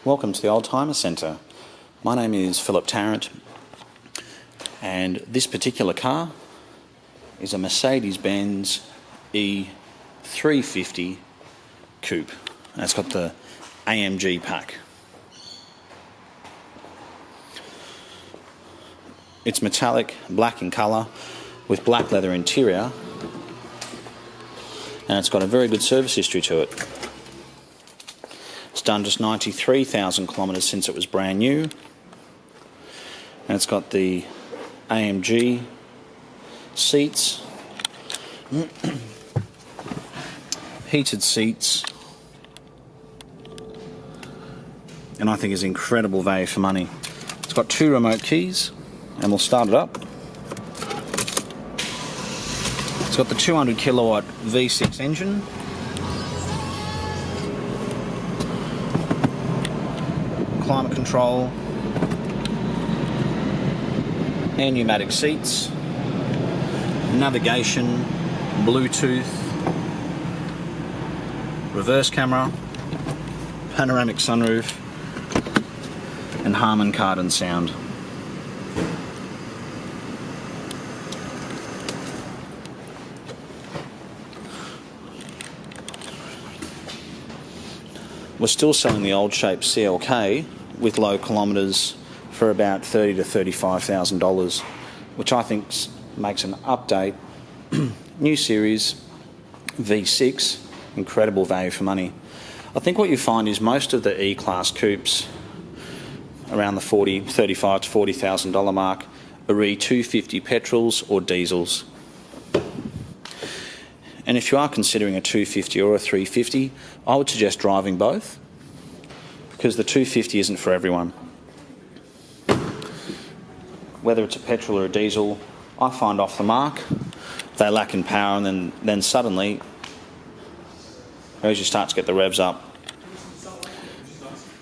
Welcome to the Oldtimer Centre. My name is Philip Tarrant, and this particular car is a Mercedes-Benz E350 coupe. And it's got the AMG pack. It's metallic, black in colour, with black leather interior, and it's got a very good service history to it. It's done just 93,000 kilometres since it was brand new, and it's got the AMG seats, heated seats, and I think is incredible value for money. It's got 2 remote keys, and we'll start it up. It's got the 200 kilowatt V6 engine, climate control, and pneumatic seats, navigation, Bluetooth, reverse camera, panoramic sunroof, and Avantgarde and sound. We're still selling the old shape CLK with low kilometres for about $30,000 to $35,000, which I think makes an update, new series, V6, incredible value for money. I think what you find is most of the E-Class coupes around the $35,000 to $40,000 mark are E250 petrols or diesels. And if you are considering a 250 or a 350, I would suggest driving both, because the 250 isn't for everyone. Whether it's a petrol or a diesel, I find off the mark they lack in power, and then suddenly, as you start to get the revs up,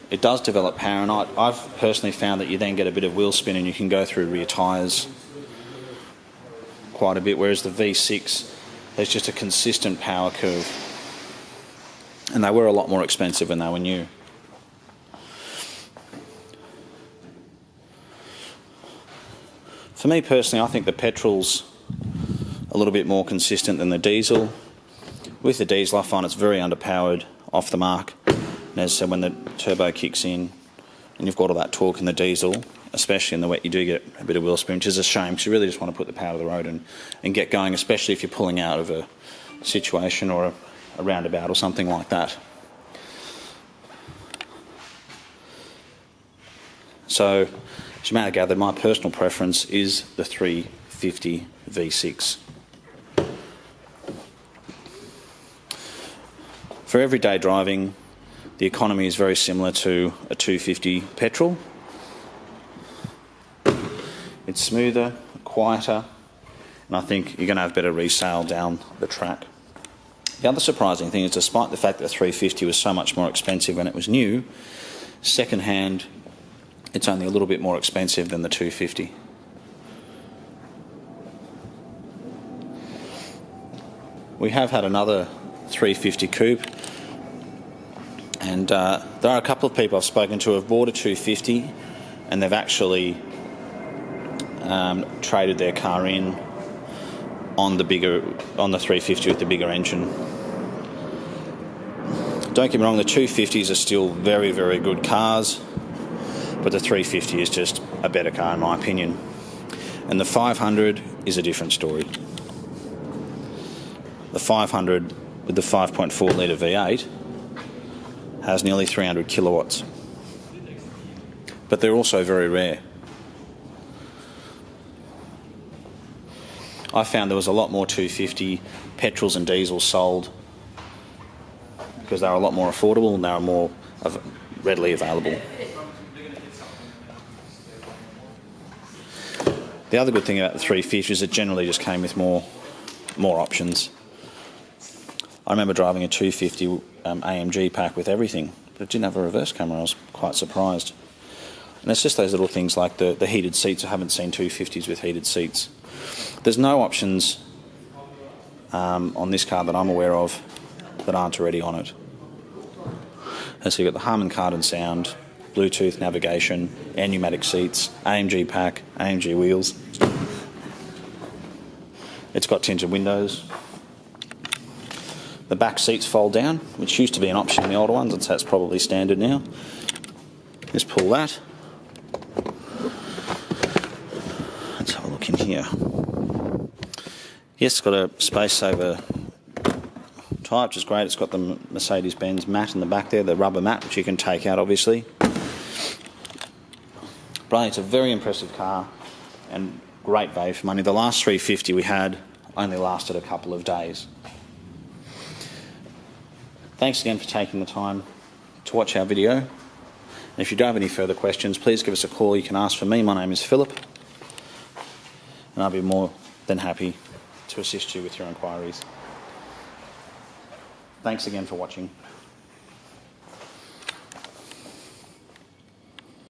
it does develop power, and I've personally found that you then get a bit of wheel spin and you can go through rear tyres quite a bit, whereas the V6, there's just a consistent power curve, and they were a lot more expensive when they were new. For me personally, I think the petrol's a little bit more consistent than the diesel. With the diesel, I find it's very underpowered off the mark, and as I said, when the turbo kicks in and you've got all that torque in the diesel, especially in the wet, you do get a bit of wheel spin, which is a shame, because you really just want to put the power to the road and get going, especially if you're pulling out of a situation or a roundabout or something like that. So, as you may have gathered, my personal preference is the 350 V6. For everyday driving, the economy is very similar to a 250 petrol. It's smoother, quieter, and I think you're going to have better resale down the track. The other surprising thing is, despite the fact that the 350 was so much more expensive when it was new, second-hand, it's only a little bit more expensive than the 250. We have had another 350 coupe, and there are a couple of people I've spoken to who have bought a 250 and they've actually traded their car in on the 350 with the bigger engine. Don't get me wrong, the 250s are still very, very good cars, but the 350 is just a better car in my opinion. And the 500 is a different story. The 500 with the 5.4 litre V8 has nearly 300 kilowatts, but they're also very rare. I found there was a lot more 250 petrols and diesels sold because they were a lot more affordable and they were more readily available. The other good thing about the 350 is it generally just came with more options. I remember driving a 250 AMG pack with everything, but it didn't have a reverse camera. I was quite surprised. And it's just those little things like the heated seats. I haven't seen 250s with heated seats. There's no options on this car that I'm aware of that aren't already on it. And so you've got the Avantgarde and sound, Bluetooth navigation, air pneumatic seats, AMG pack, AMG wheels. It's got tinted windows. The back seats fold down, which used to be an option in the older ones, and so that's probably standard now. Just pull that. Let's have a look in here. Yes, it's got a space saver type, which is great. It's got the Mercedes-Benz mat in the back there, the rubber mat, which you can take out, obviously. But it's a very impressive car and great value for money. The last 350 we had only lasted a couple of days. Thanks again for taking the time to watch our video. And if you do have any further questions, please give us a call. You can ask for me. My name is Philip, and I'll be more than happy to assist you with your inquiries. Thanks again for watching.